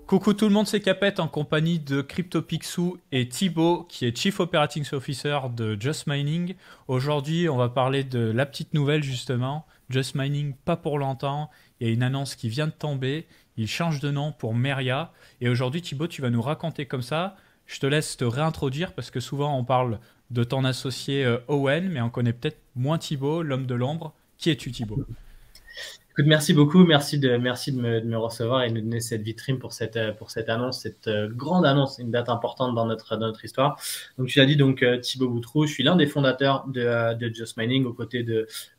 Coucou tout le monde, c'est Capet en compagnie de CryptoPixou et Thibaut qui est Chief Operating Officer de Just Mining. Aujourd'hui, on va parler de la petite nouvelle justement. Just Mining, pas pour longtemps. Il y a une annonce qui vient de tomber. Il change de nom pour Meria. Et aujourd'hui, Thibaut, tu vas nous raconter comme ça. Je te laisse te réintroduire parce que souvent on parle de ton associé Owen, mais on connaît peut-être moins Thibaut, l'homme de l'ombre. Qui es-tu, Thibaut? Écoute, merci beaucoup, merci de me recevoir et de me donner cette vitrine pour cette annonce, cette grande annonce, une date importante dans notre histoire. Donc, tu l'as dit, donc Thibaut Boutroux, je suis l'un des fondateurs de Just Mining aux côtés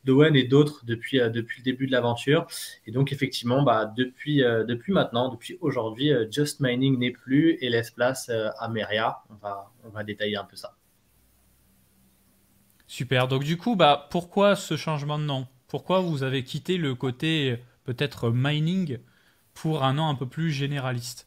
d'Owen et d'autres depuis le début de l'aventure. Et donc, effectivement, depuis maintenant, depuis aujourd'hui, Just Mining n'est plus et laisse place à Meria. On va détailler un peu ça. Super. Donc du coup, pourquoi ce changement de nom? Pourquoi vous avez quitté le côté peut-être mining pour un nom un peu plus généraliste?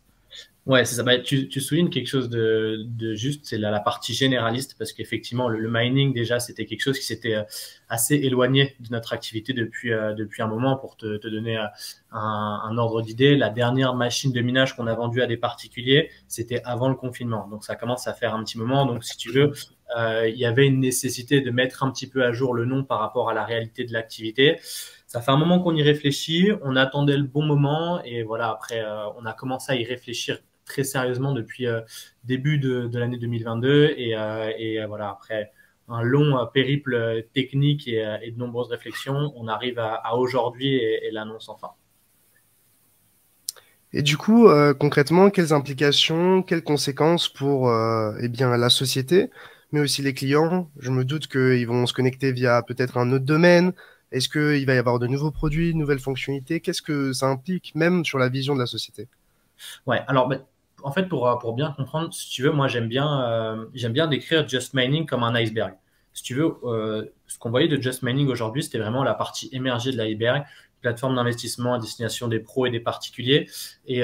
Ouais, c'est ça. Bah, tu soulignes quelque chose de juste, c'est la partie généraliste, parce qu'effectivement, le mining, déjà, c'était quelque chose qui s'était assez éloigné de notre activité depuis un moment. Pour te donner un ordre d'idée, la dernière machine de minage qu'on a vendue à des particuliers, c'était avant le confinement. Donc, ça commence à faire un petit moment. Donc, si tu veux, il y avait une nécessité de mettre un petit peu à jour le nom par rapport à la réalité de l'activité. Ça fait un moment qu'on y réfléchit, on attendait le bon moment et voilà, après, on a commencé à y réfléchir très sérieusement depuis début de l'année 2022 voilà, après un long périple technique et de nombreuses réflexions, on arrive à aujourd'hui et l'annonce enfin. Et du coup, concrètement, quelles implications, quelles conséquences pour eh bien, la société, mais aussi les clients? Je me doute qu'ils vont se connecter via peut-être un autre domaine. Est-ce qu'il va y avoir de nouveaux produits, de nouvelles fonctionnalités? Qu'est-ce que ça implique même sur la vision de la société? Ouais, alors en fait, pour bien comprendre, si tu veux, moi j'aime bien décrire Just Mining comme un iceberg. Si tu veux, ce qu'on voyait de Just Mining aujourd'hui, c'était vraiment la partie émergée de l'iceberg, plateforme d'investissement à destination des pros et des particuliers, et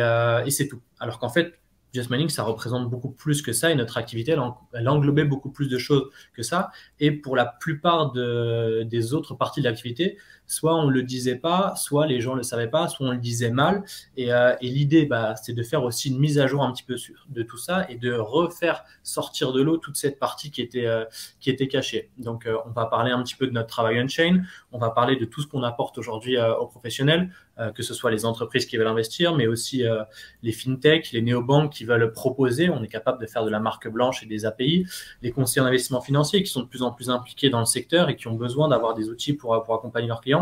c'est tout. Alors qu'en fait, Just Mining, ça représente beaucoup plus que ça, et notre activité, elle englobait beaucoup plus de choses que ça. Et pour la plupart des autres parties de l'activité, soit on ne le disait pas, soit les gens ne le savaient pas, soit on le disait mal. Et l'idée, c'est de faire aussi une mise à jour un petit peu de tout ça et de refaire sortir de l'eau toute cette partie qui était cachée. Donc, on va parler un petit peu de notre travail on-chain, on va parler de tout ce qu'on apporte aujourd'hui aux professionnels, que ce soit les entreprises qui veulent investir, mais aussi les fintechs, les néobanques qui veulent proposer. On est capable de faire de la marque blanche et des API, les conseillers en investissement financier qui sont de plus en plus impliqués dans le secteur et qui ont besoin d'avoir des outils pour accompagner leurs clients.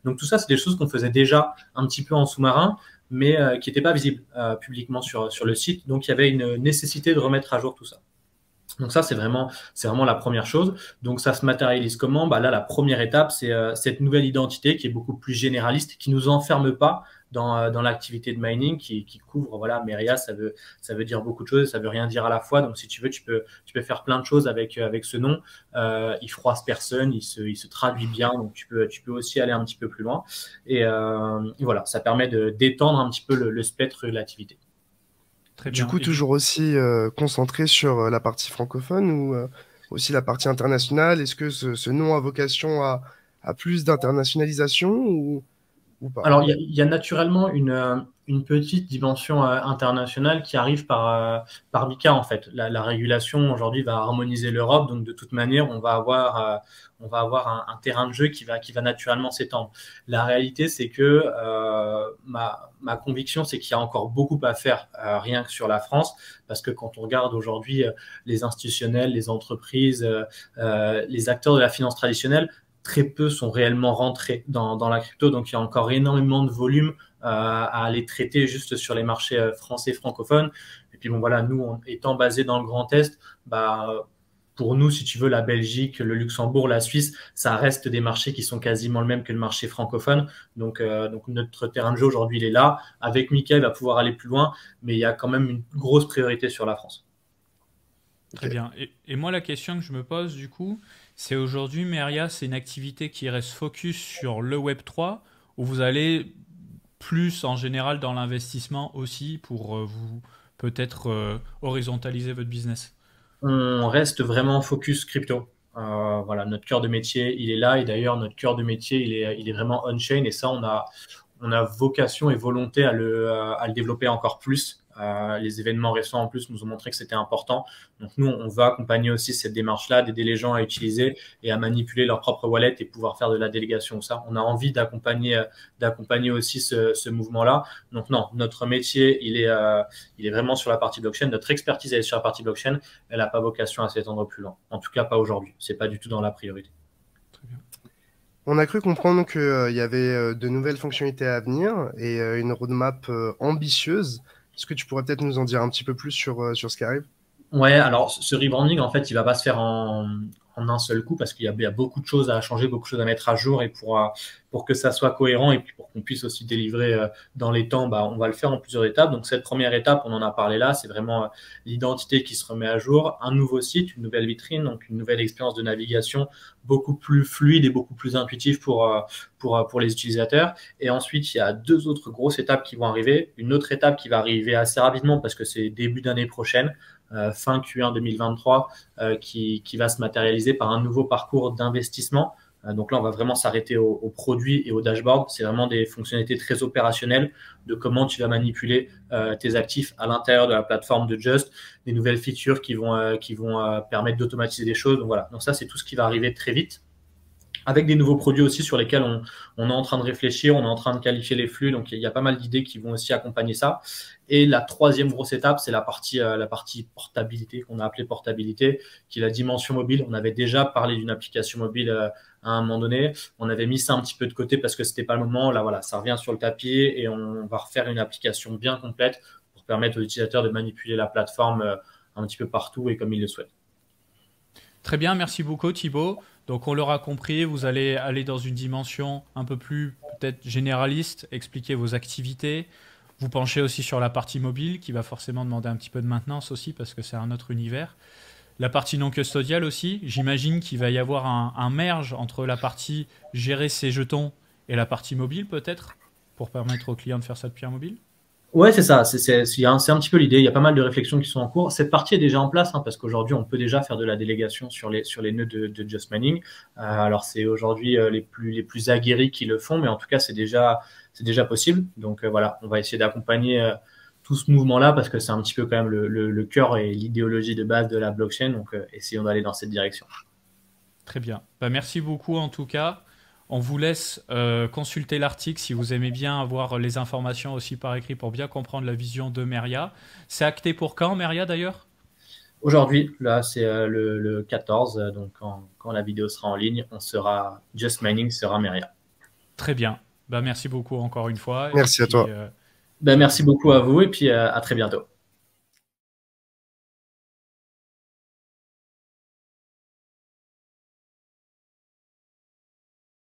Donc tout ça, c'est des choses qu'on faisait déjà un petit peu en sous-marin, mais qui n'étaient pas visibles publiquement sur le site. Donc il y avait une nécessité de remettre à jour tout ça. Donc ça, c'est vraiment la première chose. Donc ça se matérialise comment? Là, la première étape, c'est cette nouvelle identité qui est beaucoup plus généraliste, qui nous enferme pas dans l'activité de mining, qui couvre, voilà, Meria, ça veut dire beaucoup de choses, ça veut rien dire à la fois. Donc si tu veux, tu peux faire plein de choses avec ce nom. Il froisse personne, il se traduit bien, donc tu peux aussi aller un petit peu plus loin. Et voilà, ça permet d'étendre un petit peu le spectre de l'activité. Très Du bien. coup, Et du toujours aussi concentré sur la partie francophone ou aussi la partie internationale? Est-ce que ce nom a vocation à plus d'internationalisation ou pas? Alors, il y a naturellement une petite dimension internationale qui arrive par MiCA, en fait. La régulation, aujourd'hui, va harmoniser l'Europe. Donc, de toute manière, on va avoir un terrain de jeu qui va naturellement s'étendre. La réalité, c'est que ma conviction, c'est qu'il y a encore beaucoup à faire, rien que sur la France, parce que quand on regarde aujourd'hui les institutionnels, les entreprises, les acteurs de la finance traditionnelle, très peu sont réellement rentrés dans la crypto. Donc, il y a encore énormément de volume à aller traiter juste sur les marchés français francophones. Et puis, bon, voilà, nous, étant basés dans le Grand Est, pour nous, si tu veux, la Belgique, le Luxembourg, la Suisse, ça reste des marchés qui sont quasiment le même que le marché francophone. Donc notre terrain de jeu aujourd'hui, il est là. Avec Mika, il va pouvoir aller plus loin, mais il y a quand même une grosse priorité sur la France. Très Ok. bien. Et moi, la question que je me pose, du coup, c'est aujourd'hui, Meria, c'est une activité qui reste focus sur le Web3 ou vous allez plus en général dans l'investissement aussi pour vous peut-être horizontaliser votre business? On reste vraiment focus crypto. Voilà, notre cœur de métier, il est là. Et d'ailleurs, notre cœur de métier, il est vraiment on-chain. Et ça, on a vocation et volonté à le développer encore plus Les événements récents en plus nous ont montré que c'était important. Donc nous, on va accompagner aussi cette démarche-là, d'aider les gens à utiliser et à manipuler leur propre wallet et pouvoir faire de la délégation. Ça, on a envie d'accompagner aussi ce mouvement-là. Donc non, notre métier, il est vraiment sur la partie blockchain. Notre expertise, elle est sur la partie blockchain. Elle n'a pas vocation à s'étendre plus loin. En tout cas, pas aujourd'hui. C'est pas du tout dans la priorité. Très bien. On a cru comprendre qu'il y avait de nouvelles fonctionnalités à venir et une roadmap ambitieuse. Est-ce que tu pourrais peut-être nous en dire un petit peu plus sur ce qui arrive? Ouais, alors ce rebranding, en fait, il va pas se faire en un seul coup parce qu'il y a beaucoup de choses à changer, beaucoup de choses à mettre à jour et pour que ça soit cohérent et puis pour qu'on puisse aussi délivrer dans les temps, bah, on va le faire en plusieurs étapes. Donc cette première étape, on en a parlé là, c'est vraiment l'identité qui se remet à jour, un nouveau site, une nouvelle vitrine, donc une nouvelle expérience de navigation beaucoup plus fluide et beaucoup plus intuitive pour les utilisateurs. Et ensuite, il y a deux autres grosses étapes qui vont arriver. Une autre étape qui va arriver assez rapidement parce que c'est début d'année prochaine. Fin Q1 2023 qui va se matérialiser par un nouveau parcours d'investissement. Donc là, on va vraiment s'arrêter aux produits et au dashboard. C'est vraiment des fonctionnalités très opérationnelles de comment tu vas manipuler tes actifs à l'intérieur de la plateforme de Just, des nouvelles features qui vont permettre d'automatiser des choses. Donc voilà, donc ça, c'est tout ce qui va arriver très vite. Avec des nouveaux produits aussi sur lesquels on est en train de réfléchir, on est en train de qualifier les flux, donc il y a pas mal d'idées qui vont aussi accompagner ça. Et la troisième grosse étape, c'est la partie portabilité, qu'on a appelée portabilité, qui est la dimension mobile. On avait déjà parlé d'une application mobile à un moment donné. On avait mis ça un petit peu de côté parce que c'était pas le moment. Là, voilà, ça revient sur le tapis et on va refaire une application bien complète pour permettre aux utilisateurs de manipuler la plateforme un petit peu partout et comme ils le souhaitent. Très bien, merci beaucoup Thibaut. Donc on l'aura compris, vous allez aller dans une dimension un peu plus peut-être généraliste, expliquer vos activités. Vous penchez aussi sur la partie mobile qui va forcément demander un petit peu de maintenance aussi parce que c'est un autre univers. La partie non custodiale aussi, j'imagine qu'il va y avoir un merge entre la partie gérer ses jetons et la partie mobile peut-être pour permettre aux clients de faire ça depuis un mobile. Ouais, c'est ça. C'est un petit peu l'idée. Il y a pas mal de réflexions qui sont en cours. Cette partie est déjà en place parce qu'aujourd'hui, on peut déjà faire de la délégation sur les nœuds de Just Mining. Alors, c'est aujourd'hui les plus aguerris qui le font, mais en tout cas, c'est déjà possible. Donc, voilà, on va essayer d'accompagner tout ce mouvement-là parce que c'est un petit peu quand même le cœur et l'idéologie de base de la blockchain. Donc, essayons d'aller dans cette direction. Très bien. Bah, merci beaucoup en tout cas. On vous laisse consulter l'article si vous aimez bien avoir les informations aussi par écrit pour bien comprendre la vision de Meria. C'est acté pour quand, Meria, d'ailleurs? Aujourd'hui, là, c'est le 14. Donc, quand la vidéo sera en ligne, Just Mining sera Meria. Très bien. Bah, merci beaucoup encore une fois. Merci à toi. Merci beaucoup à vous et puis à très bientôt.